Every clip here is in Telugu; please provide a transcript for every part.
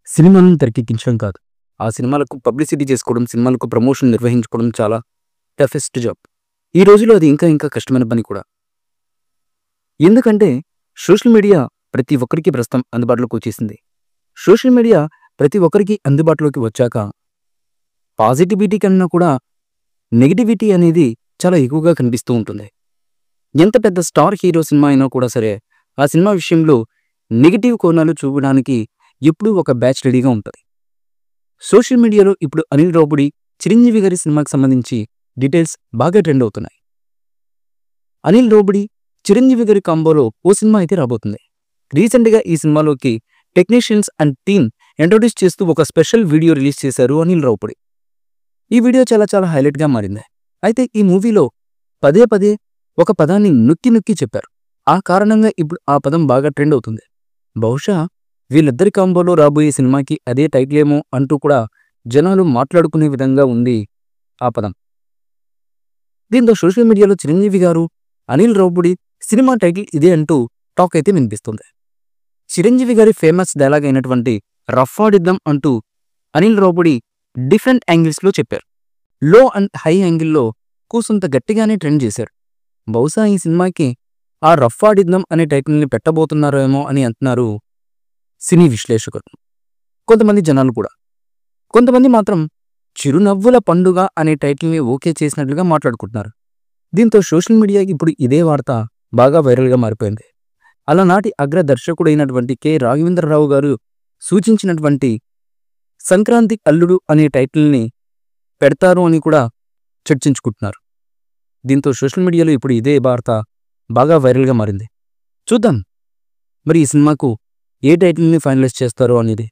సినిమాలను తెరకెక్కించడం కాదు. ఆ సినిమాలకు పబ్లిసిటీ చేసుకోవడం, సినిమాలకు ప్రమోషన్ నిర్వహించుకోవడం చాలా టఫెస్ట్ జాబ్. ఈ రోజుల్లో అది ఇంకా ఇంకా కష్టమైన పని కూడా. ఎందుకంటే సోషల్ మీడియా ప్రతి ఒక్కరికి ప్రస్తుతం అందుబాటులోకి వచ్చేసింది. సోషల్ మీడియా ప్రతి ఒక్కరికి అందుబాటులోకి వచ్చాక పాజిటివిటీ కన్నా కూడా నెగటివిటీ అనేది చాలా ఎక్కువగా కనిపిస్తూ ఉంటుంది. ఎంత పెద్ద స్టార్ హీరో సినిమా అయినా కూడా సరే, ఆ సినిమా విషయంలో నెగటివ్ కోణాలు చూపడానికి ఎప్పుడూ ఒక బ్యాచ్ రెడీగా ఉంటుంది. సోషల్ మీడియాలో ఇప్పుడు అనిల్ రావుపూడి, చిరంజీవి గారి సినిమాకి సంబంధించి డీటెయిల్స్ బాగా ట్రెండ్ అవుతున్నాయి. అనిల్ రావుపూడి, చిరంజీవి గారి కాంబోలో ఓ సినిమా అయితే రాబోతుంది. రీసెంట్గా ఈ సినిమాలోకి టెక్నీషియన్స్ అండ్ టీమ్ ఇంట్రొడ్యూస్ చేస్తూ ఒక స్పెషల్ వీడియో రిలీజ్ చేశారు అనిల్ రావుపూడి. ఈ వీడియో చాలా చాలా హైలైట్గా మారింది. అయితే ఈ మూవీలో పదే పదే ఒక పదాన్ని నొక్కి నొక్కి చెప్పారు. ఆ కారణంగా ఇప్పుడు ఆ పదం బాగా ట్రెండ్ అవుతుంది. బహుశా వీళ్ళిద్దరి కాంబోలో రాబోయే సినిమాకి అదే టైటిల్ ఏమో అంటూ కూడా జనాలు మాట్లాడుకునే విధంగా ఉంది ఆ పదం. దీంతో సోషల్ మీడియాలో చిరంజీవి గారు, అనిల్ రావుపూడి సినిమా టైటిల్ ఇదే అంటూ టాక్ అయితే వినిపిస్తుంది. చిరంజీవి గారి ఫేమస్ డైలాగ్ అయినటువంటి రఫాడిద్దాం అంటూ అనిల్ రావుపూడి డిఫరెంట్ యాంగిల్స్లో చెప్పారు. లో అండ్ హై యాంగిల్లో కూసంత గట్టిగానే ట్రెండ్ చేశారు. బహుశా ఈ సినిమాకి ఆ రఫాడిద్దాం అనే టైటిల్ని పెట్టబోతున్నారేమో అని అంటున్నారు సినీ విశ్లేషకులు, కొంతమంది జనాలు కూడా. కొంతమంది మాత్రం చిరునవ్వుల పండుగ అనే టైటిల్ని ఓకే చేసినట్లుగా మాట్లాడుకుంటున్నారు. దీంతో సోషల్ మీడియా ఇప్పుడు ఇదే వార్త బాగా వైరల్గా మారిపోయింది. అలనాటి అగ్ర దర్శకుడైనటువంటి కె రాఘవేంద్రరావు గారు సూచించినటువంటి సంక్రాంతి అల్లుడు అనే టైటిల్ని పెడతారు అని కూడా చర్చించుకుంటున్నారు. దీంతో సోషల్ మీడియాలో ఇప్పుడు ఇదే వార్త బాగా వైరల్గా మారింది. చూద్దాం మరి ఈ సినిమాకు ఏ టైటిల్ని ఫైనలైజ్ చేస్తారో అనేది.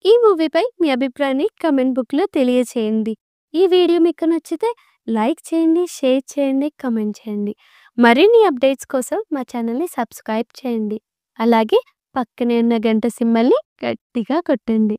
ఈ మూవీపై మీ అభిప్రాయాన్ని కమెంట్ బుక్లో తెలియచేయండి. ఈ వీడియో మీకు నచ్చితే లైక్ చేయండి, షేర్ చేయండి, కమెంట్ చేయండి. మరిన్ని అప్డేట్స్ కోసం మా ఛానల్ని సబ్స్క్రైబ్ చేయండి. అలాగే పక్కనే ఉన్న గంట సింబల్ని గట్టిగా కొట్టండి.